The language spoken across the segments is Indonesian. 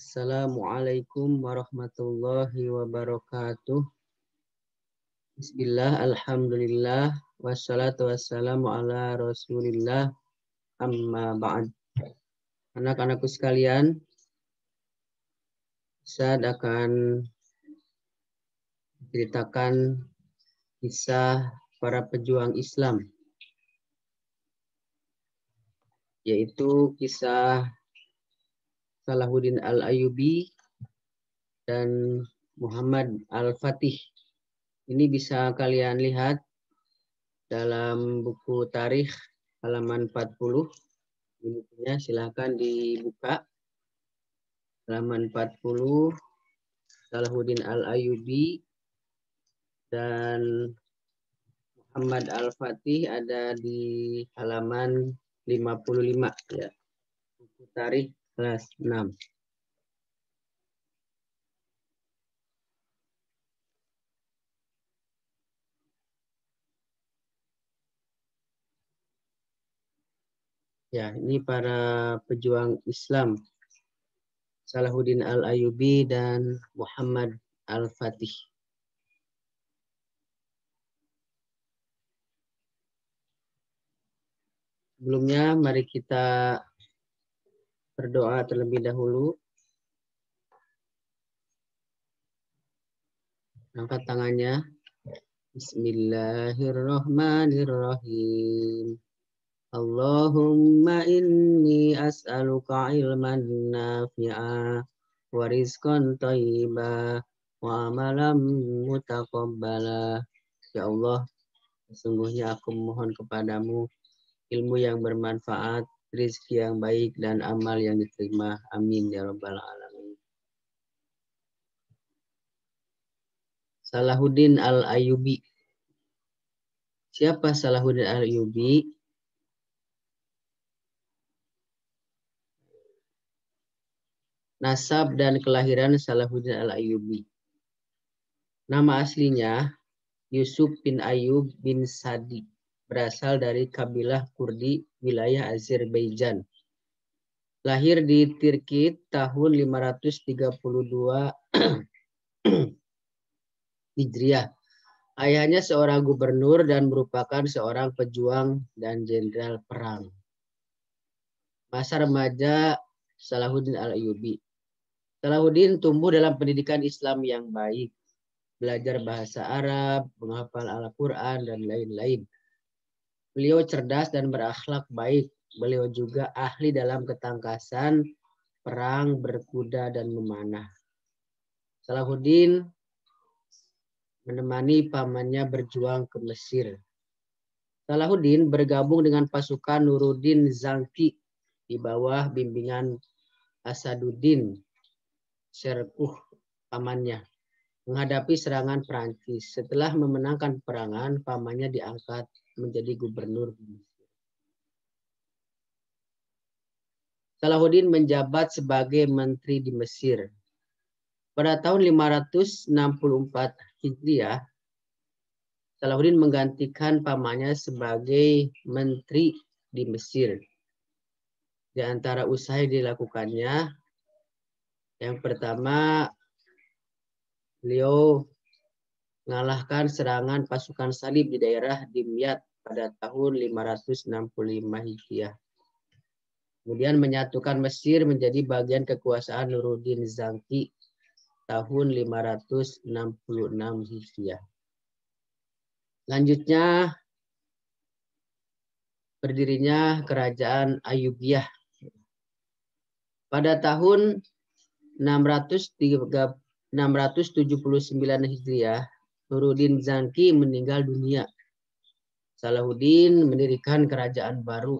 Assalamualaikum warahmatullahi wabarakatuh. Bismillah, alhamdulillah, wassalatu wassalamu ala rasulillah, amma ba'd. Anak-anakku sekalian, saya akan ceritakan kisah para pejuang Islam, yaitu kisah Salahuddin Al-Ayyubi dan Muhammad Al-Fatih. Ini bisa kalian lihat dalam buku tarikh halaman 40. Bukunya silahkan dibuka. Halaman 40, Salahuddin Al-Ayyubi dan Muhammad Al-Fatih ada di halaman 55 ya. Buku tarikh kelas 6. Ya, ini para pejuang Islam, Salahuddin Al-Ayyubi dan Muhammad Al-Fatih. Sebelumnya, mari kita berdoa terlebih dahulu. Angkat tangannya. Bismillahirrahmanirrahim. Allahumma inni as'aluka ilman nafi'a wa rizqan thayyiba wa amalan mutaqabbala. Ya Allah, sesungguhnya aku mohon kepadamu ilmu yang bermanfaat, rezeki yang baik, dan amal yang diterima. Amin ya rabbal alamin. Salahuddin Al-Ayyubi. Siapa Salahuddin Al-Ayyubi? Nasab dan kelahiran Salahuddin Al-Ayyubi. Nama aslinya Yusuf bin Ayyub bin Sadi, berasal dari kabilah Kurdi wilayah Azerbaijan. Lahir di Tirkit tahun 532 Hijriah. Ayahnya seorang gubernur dan merupakan seorang pejuang dan jenderal perang. Masa remaja Salahuddin Al-Ayyubi. Salahuddin tumbuh dalam pendidikan Islam yang baik, belajar bahasa Arab, menghafal Al-Quran, dan lain-lain. Beliau cerdas dan berakhlak baik. Beliau juga ahli dalam ketangkasan, perang, berkuda, dan memanah. Salahuddin menemani pamannya berjuang ke Mesir. Salahuddin bergabung dengan pasukan Nuruddin Zangki di bawah bimbingan Asaduddin Syarquh pamannya menghadapi serangan Prancis. Setelah memenangkan peperangan, pamannya diangkat menjadi gubernur Mesir. Salahuddin menjabat sebagai menteri di Mesir. Pada tahun 564 Hijriah, Salahuddin menggantikan pamannya sebagai menteri di Mesir. Di antara usaha yang dilakukannya, yang pertama, beliau mengalahkan serangan pasukan salib di daerah Dimyat pada tahun 565 Hijriah. Kemudian menyatukan Mesir menjadi bagian kekuasaan Nuruddin Zangki tahun 566 Hijriah. Lanjutnya, berdirinya kerajaan Ayyubiyah. Pada tahun 679 Hijriah, Nuruddin Zangki meninggal dunia. Salahuddin mendirikan kerajaan baru,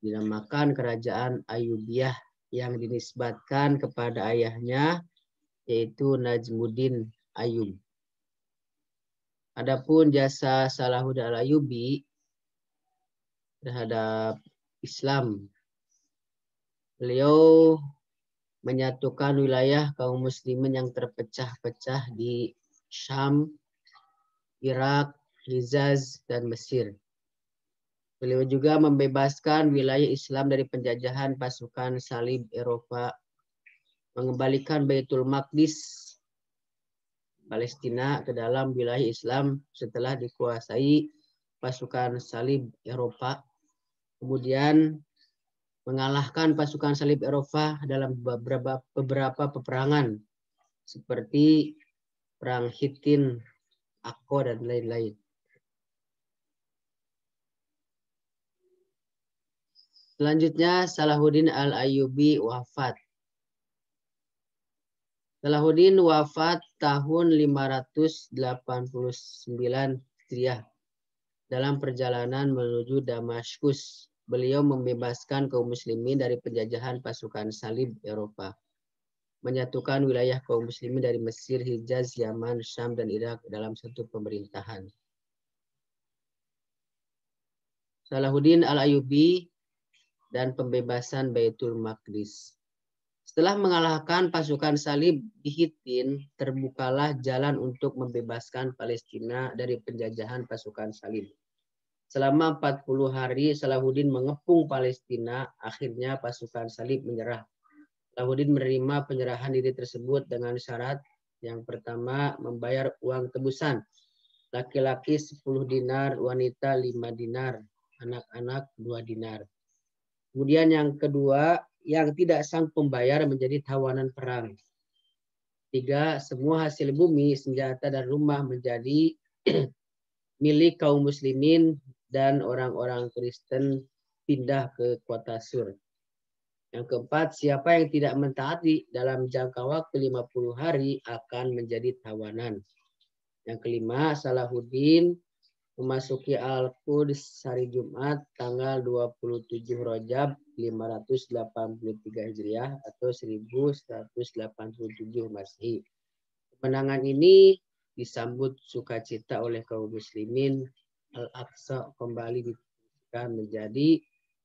dinamakan kerajaan Ayyubiyah, yang dinisbatkan kepada ayahnya, yaitu Najmuddin Ayyub. Adapun jasa Salahuddin Al-Ayyubi terhadap Islam, beliau menyatukan wilayah kaum muslimin yang terpecah-pecah di Syam, Irak, Hijaz, dan Mesir. Beliau juga membebaskan wilayah Islam dari penjajahan pasukan salib Eropa mengembalikan Baitul Maqdis Palestina ke dalam wilayah Islam setelah dikuasai pasukan salib Eropa. Kemudian mengalahkan pasukan salib Eropa dalam beberapa peperangan seperti Perang Hittin, Akko, dan lain-lain. Selanjutnya Salahuddin Al-Ayyubi wafat. Salahuddin wafat tahun 589 Hijriah dalam perjalanan menuju Damaskus. Beliau membebaskan kaum muslimin dari penjajahan pasukan salib Eropa, menyatukan wilayah kaum muslimin dari Mesir, Hijaz, Yaman, Syam, dan Irak dalam satu pemerintahan. Salahuddin Al-Ayyubi dan pembebasan Baitul Maqdis. Setelah mengalahkan pasukan salib di Hittin, terbukalah jalan untuk membebaskan Palestina dari penjajahan pasukan salib. Selama 40 hari Salahuddin mengepung Palestina, akhirnya pasukan salib menyerah. Salahuddin menerima penyerahan diri tersebut dengan syarat yang pertama membayar uang tebusan. Laki-laki 10 dinar, wanita 5 dinar, anak-anak 2 dinar. Kemudian yang kedua, yang tidak sanggup membayar menjadi tawanan perang. 3, semua hasil bumi, senjata, dan rumah menjadi milik kaum muslimin dan orang-orang Kristen pindah ke kota Sur. Yang keempat, siapa yang tidak mentaati dalam jangka waktu 50 hari akan menjadi tawanan. Yang kelima, Salahuddin memasuki Al-Quds hari Jumat tanggal 27 Rajab 583 Hijriah atau 1187 Masehi. Kemenangan ini disambut sukacita oleh kaum muslimin. Al-Aqsa kembali difungsikan menjadi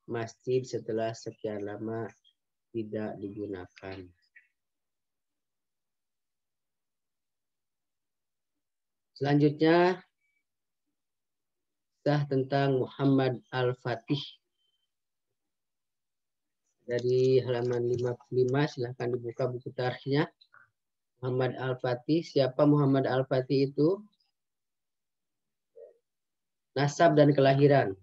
masjid setelah sekian lama tidak digunakan. Selanjutnya tentang Muhammad Al-Fatih. Dari halaman 55, silahkan dibuka buku tarikhnya. Muhammad Al-Fatih, siapa Muhammad Al-Fatih itu? Nasab dan kelahiran.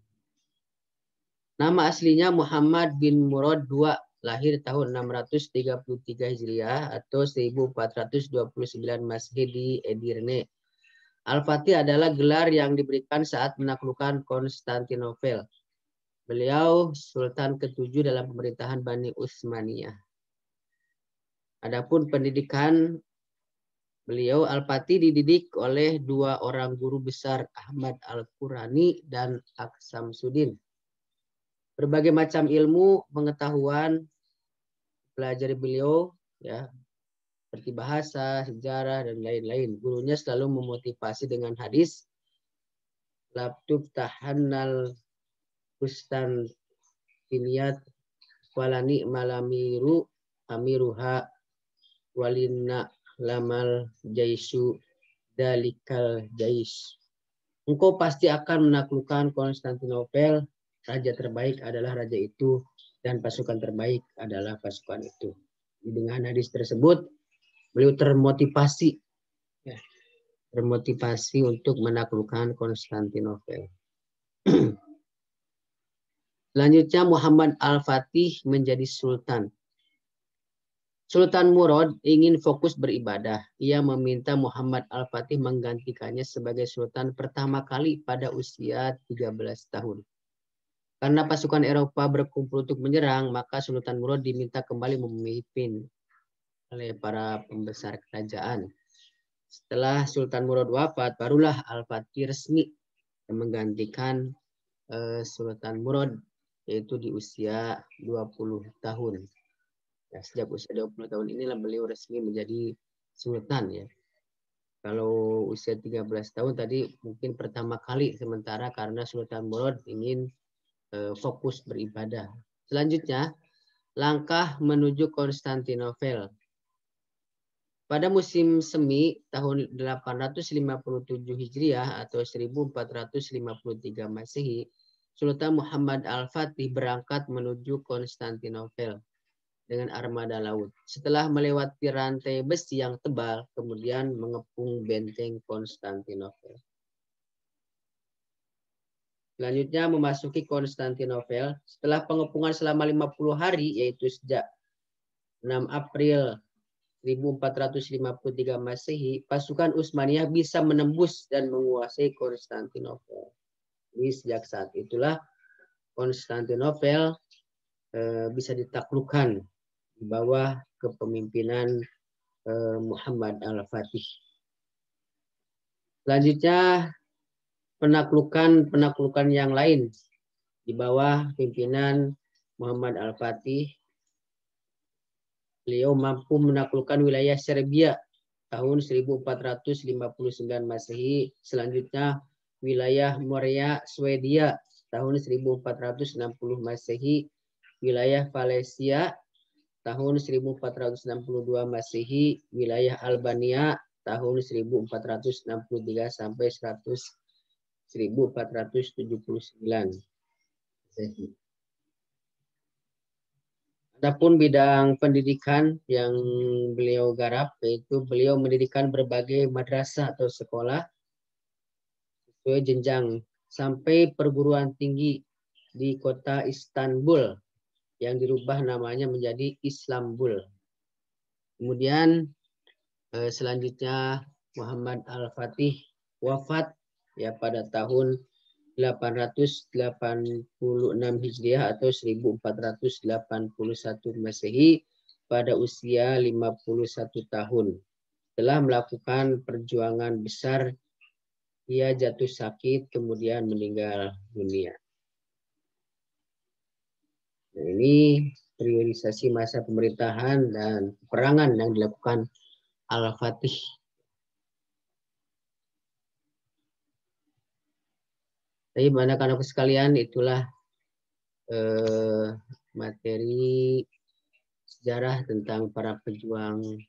Nama aslinya Muhammad bin Murad II, lahir tahun 633 Hijriah atau 1429 Masehi di Edirne. Al-Fatih adalah gelar yang diberikan saat menaklukkan Konstantinopel. Beliau Sultan ke-7 dalam pemerintahan Bani Utsmaniyah. Adapun pendidikan beliau, Al-Fatih dididik oleh 2 orang guru besar, Ahmad Al-Qurani dan Aksamsuddin. Berbagai macam ilmu pengetahuan pelajari beliau, ya, seperti bahasa, sejarah, dan lain-lain. Gurunya selalu memotivasi dengan hadis, Labtub tahannal Kustantiniyat walani malamiru amiruha walina lamal jaisu dalikal jais. Engkau pasti akan menaklukkan Konstantinopel. Raja terbaik adalah raja itu dan pasukan terbaik adalah pasukan itu. Dengan hadis tersebut beliau termotivasi, ya, termotivasi untuk menaklukkan Konstantinopel. Selanjutnya Muhammad Al-Fatih menjadi sultan. Sultan Murad ingin fokus beribadah. Ia meminta Muhammad Al-Fatih menggantikannya sebagai sultan pertama kali pada usia 13 tahun. Karena pasukan Eropa berkumpul untuk menyerang, maka Sultan Murad diminta kembali memimpin oleh para pembesar kerajaan. Setelah Sultan Murad wafat, barulah Al-Fatih resmi menggantikan Sultan Murad, yaitu di usia 20 tahun. Ya, sejak usia 20 tahun inilah beliau resmi menjadi sultan, ya. Kalau usia 13 tahun tadi mungkin pertama kali, sementara karena Sultan Murad ingin fokus beribadah. Selanjutnya, langkah menuju Konstantinopel. Pada musim semi tahun 857 Hijriah atau 1453 Masehi, Sultan Muhammad Al-Fatih berangkat menuju Konstantinopel. dengan armada laut. Setelah melewati rantai besi yang tebal, kemudian mengepung benteng Konstantinopel. Selanjutnya memasuki Konstantinopel. Setelah pengepungan selama 50 hari, yaitu sejak 6 April 1453 Masehi, pasukan Utsmaniyah bisa menembus dan menguasai Konstantinopel. Jadi sejak saat itulah Konstantinopel bisa ditaklukkan di bawah kepemimpinan Muhammad Al-Fatih. Selanjutnya penaklukan yang lain di bawah pimpinan Muhammad Al-Fatih. Beliau mampu menaklukkan wilayah Serbia tahun 1459 Masehi. Selanjutnya wilayah Morea, Swedia tahun 1460 Masehi. Wilayah Valencia tahun 1462 Masehi. Wilayah Albania tahun 1463 sampai 1479 Masehi. Adapun bidang pendidikan yang beliau garap, yaitu beliau mendirikan berbagai madrasah atau sekolah sesuai jenjang sampai perguruan tinggi di kota Istanbul yang dirubah namanya menjadi Islambul. Kemudian selanjutnya Muhammad Al-Fatih wafat ya pada tahun 886 Hijriah atau 1481 Masehi pada usia 51 tahun. Setelah melakukan perjuangan besar, ia jatuh sakit kemudian meninggal dunia. Nah, ini priorisasi masa pemerintahan dan peperangan yang dilakukan Al-Fatih. Tapi anak-anak sekalian, itulah materi sejarah tentang para pejuang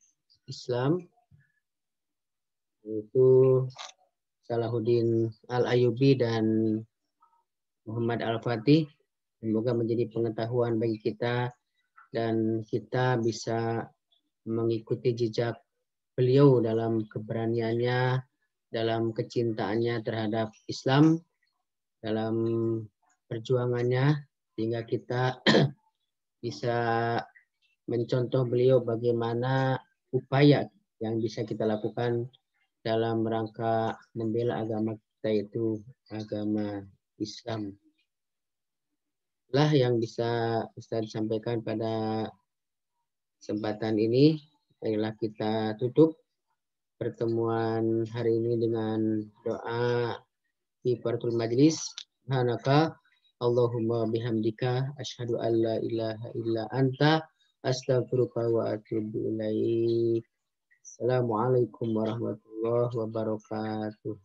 Islam, yaitu Salahuddin Al-Ayyubi dan Muhammad Al-Fatih. Semoga menjadi pengetahuan bagi kita dan kita bisa mengikuti jejak beliau dalam keberaniannya, dalam kecintaannya terhadap Islam, dalam perjuangannya, sehingga kita bisa mencontoh beliau bagaimana upaya yang bisa kita lakukan dalam rangka membela agama kita, yaitu agama Islam. Lah yang bisa Ustaz sampaikan pada kesempatan ini. Baiklah, kita tutup pertemuan hari ini dengan doa kifaratul majlis. Subhanaka Allahumma bihamdika asyhadu an la ilaha illa anta astaghfiruka wa atubu ilaik. Assalamualaikum warahmatullahi wabarakatuh.